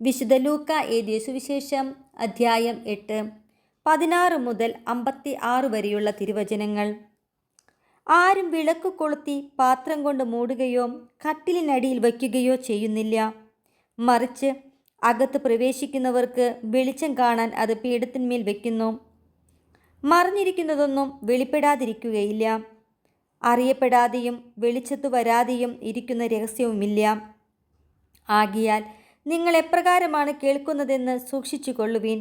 വിശുദ്ധ ലൂക്ക എഴുതിയ സുവിശേഷം അധ്യായം 8, 16 മുതൽ 56 വരെയുള്ള തിരുവചനങ്ങൾ. ആരും വിളക്ക് കൊളുത്തി പാത്രം കൊണ്ട് മൂടുകയോ കട്ടിലിനടിയിൽ വയ്ക്കുകയോ ചെയ്യുന്നില്ല. മറിച്ച് അകത്ത് പ്രവേശിക്കുന്നവർക്ക് വെളിച്ചം കാണാൻ അത് പീഠത്തിന്മേൽ വയ്ക്കുന്നു. മറഞ്ഞിരിക്കുന്നതൊന്നും വെളിപ്പെടാതിരിക്കുകയില്ല. അറിയപ്പെടാതെയും വെളിച്ചത്തു വരാതെയും ഇരിക്കുന്ന രഹസ്യവുമില്ല. ആകയാൽ നിങ്ങൾ എപ്രകാരമാണ് കേൾക്കുന്നതെന്ന് സൂക്ഷിച്ചു കൊള്ളുവിൻ.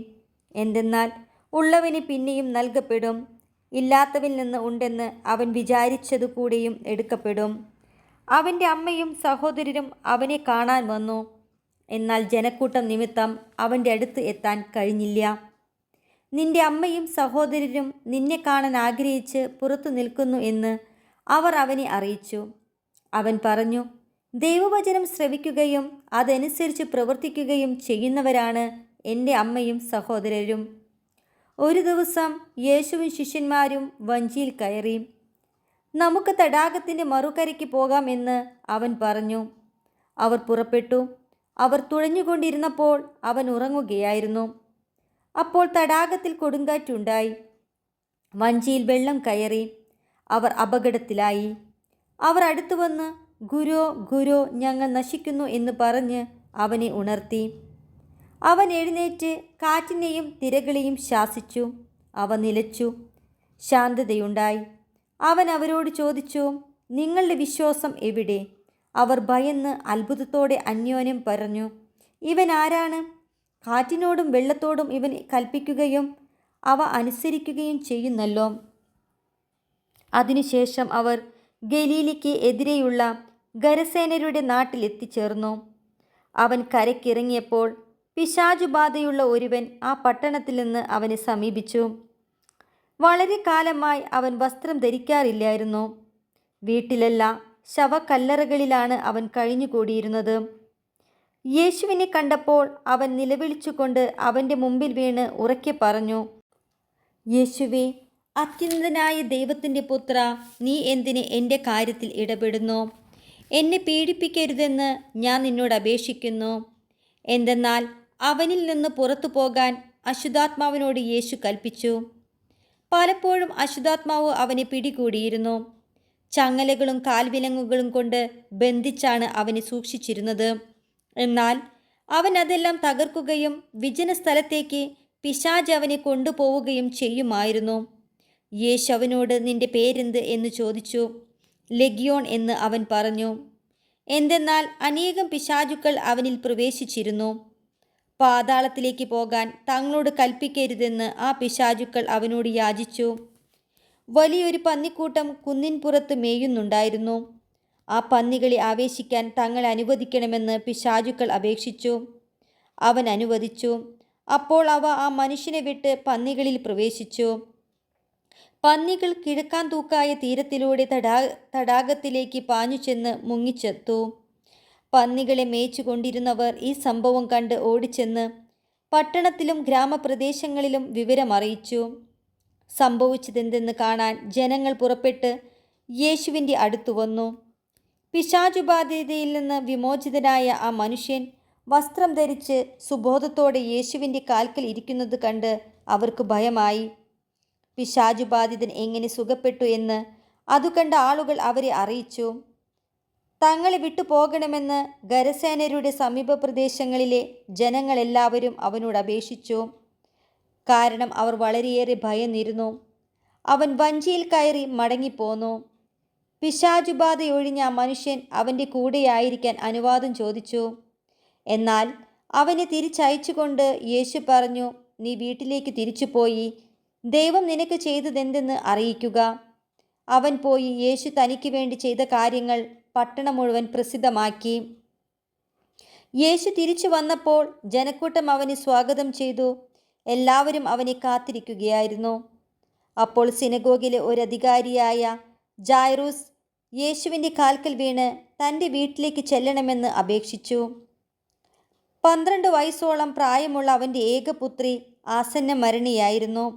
എന്തെന്നാൽ ഉള്ളവന് പിന്നെയും നൽകപ്പെടും, ഇല്ലാത്തവനിൽ നിന്ന് ഉണ്ടെന്ന് അവൻ വിചാരിച്ചതു കൂടെയും എടുക്കപ്പെടും. അവൻ്റെ അമ്മയും സഹോദരരും അവനെ കാണാൻ വന്നു. എന്നാൽ ജനക്കൂട്ടം നിമിത്തം അവൻ്റെ അടുത്ത് എത്താൻ കഴിഞ്ഞില്ല. നിന്റെ അമ്മയും സഹോദരരും നിന്നെ കാണാൻ ആഗ്രഹിച്ച് പുറത്തു നിൽക്കുന്നു എന്ന് അവർ അവനെ അറിയിച്ചു. അവൻ പറഞ്ഞു, ദൈവവചനം ശ്രവിക്കുകയും അതനുസരിച്ച് പ്രവർത്തിക്കുകയും ചെയ്യുന്നവരാണ് എൻ്റെ അമ്മയും സഹോദരരും. ഒരു ദിവസം യേശുവും ശിഷ്യന്മാരും വഞ്ചിയിൽ കയറി. നമുക്ക് തടാകത്തിൻ്റെ മറുകരയ്ക്ക് പോകാം എന്ന് അവൻ പറഞ്ഞു. അവർ പുറപ്പെട്ടു. അവർ തുഴഞ്ഞുകൊണ്ടിരുന്നപ്പോൾ അവൻ ഉറങ്ങുകയായിരുന്നു. അപ്പോൾ തടാകത്തിൽ കൊടുങ്കാറ്റുണ്ടായി. വഞ്ചിയിൽ വെള്ളം കയറി. അവർ അപകടത്തിലായി. അവർ അടുത്തു വന്ന്, ഗുരോ ഗുരോ, ഞങ്ങൾ നശിക്കുന്നു എന്ന് പറഞ്ഞ് അവനെ ഉണർത്തി. അവൻ എഴുന്നേറ്റ് കാറ്റിനെയും തിരകളെയും ശാസിച്ചു. അവ നിലച്ചു. ശാന്തതയുണ്ടായി. അവൻ അവരോട് ചോദിച്ചു, നിങ്ങളുടെ വിശ്വാസം എവിടെ? അവർ ഭയന്ന് അത്ഭുതത്തോടെ അന്യോന്യം പറഞ്ഞു, ഇവൻ ആരാണ്? കാറ്റിനോടും വെള്ളത്തോടും ഇവൻ കൽപ്പിക്കുകയും അവ അനുസരിക്കുകയും ചെയ്യുന്നല്ലോ. അതിനുശേഷം അവർ ഗലീലയ്ക്ക് എതിരെയുള്ള ഗരസേനരുടെ നാട്ടിൽ എത്തിച്ചേർന്നു. അവൻ കരയ്ക്കിറങ്ങിയപ്പോൾ പിശാചുബാധയുള്ള ഒരുവൻ ആ പട്ടണത്തിൽ നിന്ന് അവനെ സമീപിച്ചു. വളരെ കാലമായി അവൻ വസ്ത്രം ധരിക്കാറില്ലായിരുന്നു. വീട്ടിലല്ല, ശവക്കല്ലറകളിലാണ് അവൻ കഴിഞ്ഞുകൂടിയിരുന്നത്. യേശുവിനെ കണ്ടപ്പോൾ അവൻ നിലവിളിച്ചുകൊണ്ട് അവൻ്റെ മുമ്പിൽ വീണ് ഉറക്കെ പറഞ്ഞു, യേശുവേ, അത്യുന്നതനായ ദൈവത്തിൻ്റെ പുത്ര, നീ എന്തിന് എൻ്റെ കാര്യത്തിൽ ഇടപെടുന്നു? എന്നെ പീഡിപ്പിക്കരുതെന്ന് ഞാൻ നിന്നോട് അപേക്ഷിക്കുന്നു. എന്തെന്നാൽ അവനിൽ നിന്ന് പുറത്തു പോകാൻ അശുദ്ധാത്മാവിനോട് യേശു കൽപ്പിച്ചു. പലപ്പോഴും അശുദ്ധാത്മാവ് അവനെ പിടികൂടിയിരുന്നു. ചങ്ങലകളും കാൽവിലങ്ങുകളും കൊണ്ട് ബന്ധിച്ചാണ് അവനെ സൂക്ഷിച്ചിരുന്നത്. എന്നാൽ അവൻ അതെല്ലാം തകർക്കുകയും വിജന സ്ഥലത്തേക്ക് പിശാച് അവനെ കൊണ്ടുപോവുകയും ചെയ്യുമായിരുന്നു. യേശു അവനോട്, നിന്റെ പേരെന്ത് എന്ന് ചോദിച്ചു. ലെഗിയോൺ എന്ന് അവൻ പറഞ്ഞു. എന്തെന്നാൽ അനേകം പിശാചുക്കൾ അവനിൽ പ്രവേശിച്ചിരുന്നു. പാതാളത്തിലേക്ക് പോകാൻ തങ്ങളോട് കൽപ്പിക്കരുതെന്ന് ആ പിശാചുക്കൾ അവനോട് യാചിച്ചു. വലിയൊരു പന്നിക്കൂട്ടം കുന്നിൻ പുറത്ത് മേയുന്നുണ്ടായിരുന്നു. ആ പന്നികളെ ആവേശിക്കാൻ തങ്ങളെ അനുവദിക്കണമെന്ന് പിശാചുക്കൾ അപേക്ഷിച്ചു. അവൻ അനുവദിച്ചു. അപ്പോൾ അവ ആ മനുഷ്യനെ വിട്ട് പന്നികളിൽ പ്രവേശിച്ചു. പന്നികൾ കിഴക്കാൻ തൂക്കായ തീരത്തിലൂടെ തടാകത്തിലേക്ക് പാഞ്ഞു ചെന്ന് മുങ്ങിച്ചെത്തു. പന്നികളെ മേച്ചു കൊണ്ടിരുന്നവർ ഈ സംഭവം കണ്ട് ഓടിച്ചെന്ന് പട്ടണത്തിലും ഗ്രാമപ്രദേശങ്ങളിലും വിവരമറിയിച്ചു. സംഭവിച്ചതെന്തെന്ന് കാണാൻ ജനങ്ങൾ പുറപ്പെട്ട് യേശുവിൻ്റെ അടുത്തു വന്നു. പിശാചുബാധിതയിൽ നിന്ന് വിമോചിതനായ ആ മനുഷ്യൻ വസ്ത്രം ധരിച്ച് സുബോധത്തോടെ യേശുവിൻ്റെ കാൽക്കൽ ഇരിക്കുന്നത് കണ്ട് അവർക്ക് ഭയമായി. പിശാചുബാധിതൻ എങ്ങനെ സുഖപ്പെട്ടു എന്ന് അതുകണ്ട ആളുകൾ അവരെ അറിയിച്ചു. തങ്ങളെ വിട്ടു പോകണമെന്ന് ഗരസേനരുടെ സമീപ പ്രദേശങ്ങളിലെ ജനങ്ങളെല്ലാവരും അവനോട് അപേക്ഷിച്ചു. കാരണം അവർ വളരെയേറെ ഭയന്നിരുന്നു. അവൻ വഞ്ചിയിൽ കയറി മടങ്ങിപ്പോന്നു. പിശാചുബാധയൊഴിഞ്ഞ ആ മനുഷ്യൻ അവൻ്റെ കൂടെയായിരിക്കാൻ അനുവാദം ചോദിച്ചു. എന്നാൽ അവനെ തിരിച്ചയച്ചുകൊണ്ട് യേശു പറഞ്ഞു, നീ വീട്ടിലേക്ക് തിരിച്ചുപോയി ദൈവം നിനക്ക് ചെയ്തതെന്തെന്ന് അറിയിക്കുക. അവൻ പോയി യേശു തനിക്ക് വേണ്ടി ചെയ്ത കാര്യങ്ങൾ പട്ടണം മുഴുവൻ പ്രസിദ്ധമാക്കി. യേശു തിരിച്ചു വന്നപ്പോൾ ജനക്കൂട്ടം അവനെ സ്വാഗതം ചെയ്തു. എല്ലാവരും അവനെ കാത്തിരിക്കുകയായിരുന്നു. അപ്പോൾ സിനഗോഗിലെ ഒരു അധികാരിയായ ജായ്റൂസ് യേശുവിൻ്റെ കാൽക്കൽ വീണ് തൻ്റെ വീട്ടിലേക്ക് ചെല്ലണമെന്ന് അപേക്ഷിച്ചു. 12 വയസ്സോളം പ്രായമുള്ള അവൻ്റെ ഏകപുത്രി ആസന്ന മരണിയായിരുന്നു.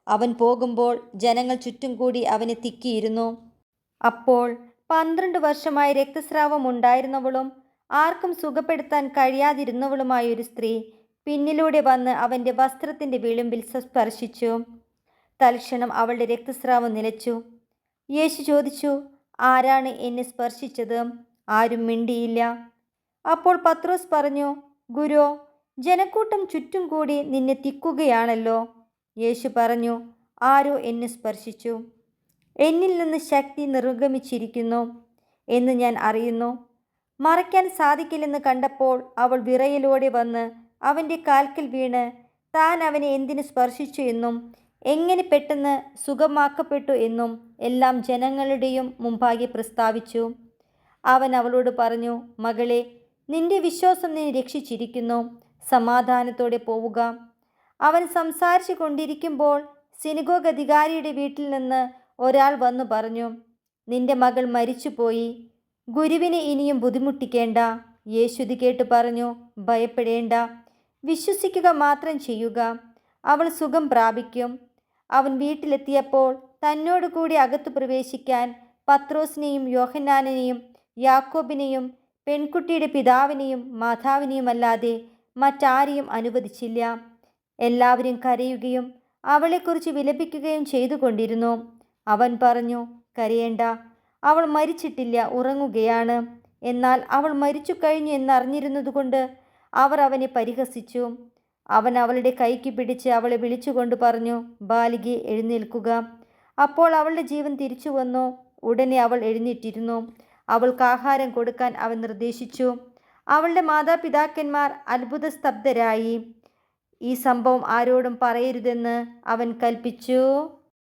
അവൻ പോകുമ്പോൾ ജനങ്ങൾ ചുറ്റും കൂടി അവനെ തിക്കിയിരുന്നു. അപ്പോൾ 12 വർഷമായി രക്തസ്രാവം ഉണ്ടായിരുന്നവളും ആർക്കും സുഖപ്പെടുത്താൻ കഴിയാതിരുന്നവളുമായ ഒരു സ്ത്രീ പിന്നിലൂടെ വന്ന് അവൻ്റെ വസ്ത്രത്തിൻ്റെ വിളിമ്പിൽ സ്പർശിച്ചു. തൽക്ഷണം അവളുടെ രക്തസ്രാവം നിലച്ചു. യേശു ചോദിച്ചു, ആരാണ് എന്നെ സ്പർശിച്ചത്? ആരും മിണ്ടിയില്ല. അപ്പോൾ പത്രോസ് പറഞ്ഞു, ഗുരോ, ജനക്കൂട്ടം ചുറ്റും കൂടി നിന്നെ തിക്കുകയാണല്ലോ. യേശു പറഞ്ഞു, ആരോ എന്നെ സ്പർശിച്ചു. എന്നിൽ നിന്ന് ശക്തി നിർഗമിച്ചിരിക്കുന്നു എന്ന് ഞാൻ അറിയുന്നു. മറയ്ക്കാൻ സാധിക്കില്ലെന്ന് കണ്ടപ്പോൾ അവൾ വിറയലോടെ വന്ന് അവൻ്റെ കാൽക്കൽ വീണ് താൻ അവനെ എന്തിനു സ്പർശിച്ചു എന്നും എങ്ങനെ പെട്ടെന്ന് സുഖമാക്കപ്പെട്ടു എന്നും എല്ലാം ജനങ്ങളുടെയും മുമ്പാകെ പ്രസ്താവിച്ചു. അവൻ അവളോട് പറഞ്ഞു, മകളെ, നിന്റെ വിശ്വാസം നിന്നെ രക്ഷിച്ചിരിക്കുന്നു. സമാധാനത്തോടെ പോവുക. അവൻ സംസാരിച്ചു കൊണ്ടിരിക്കുമ്പോൾ സിനഗോഗ് അധികാരിയുടെ വീട്ടിൽ നിന്ന് ഒരാൾ വന്നു പറഞ്ഞു, നിന്റെ മകൾ മരിച്ചുപോയി. ഗുരുവിനെ ഇനിയും ബുദ്ധിമുട്ടിക്കേണ്ട. യേശു ഇത് കേട്ട് പറഞ്ഞു, ഭയപ്പെടേണ്ട, വിശ്വസിക്കുക മാത്രം ചെയ്യുക, അവൾ സുഖം പ്രാപിക്കും. അവൻ വീട്ടിലെത്തിയപ്പോൾ തന്നോട് കൂടി അകത്തു പ്രവേശിക്കാൻ പത്രോസിനെയും യോഹന്നാനെയും യാക്കോബിനെയും പെൺകുട്ടിയുടെ പിതാവിനെയും മാതാവിനെയും അല്ലാതെ മറ്റാരെയും അനുവദിച്ചില്ല. എല്ലാവരും കരയുകയും അവളെക്കുറിച്ച് വിലപിക്കുകയും ചെയ്തുകൊണ്ടിരുന്നു. അവൻ പറഞ്ഞു, കരയേണ്ട, അവൾ മരിച്ചിട്ടില്ല, ഉറങ്ങുകയാണ്. എന്നാൽ അവൾ മരിച്ചു കഴിഞ്ഞു എന്നറിഞ്ഞിരുന്നതുകൊണ്ട് അവർ അവനെ പരിഹസിച്ചു. അവൻ അവളുടെ കൈക്ക് പിടിച്ച് അവളെ വിളിച്ചുകൊണ്ട് പറഞ്ഞു, ബാലികേ, എഴുന്നേൽക്കുക. അപ്പോൾ അവളുടെ ജീവൻ തിരിച്ചു വന്നു. ഉടനെ അവൾ എഴുന്നേറ്റിരുന്നു. അവൾക്ക് ആഹാരം കൊടുക്കാൻ അവൻ നിർദ്ദേശിച്ചു. അവളുടെ മാതാപിതാക്കന്മാർ അത്ഭുതസ്തബ്ധരായി. ഈ സംഭവം ആരോടും പറയരുതെന്ന് അവൻ കൽപ്പിച്ചു.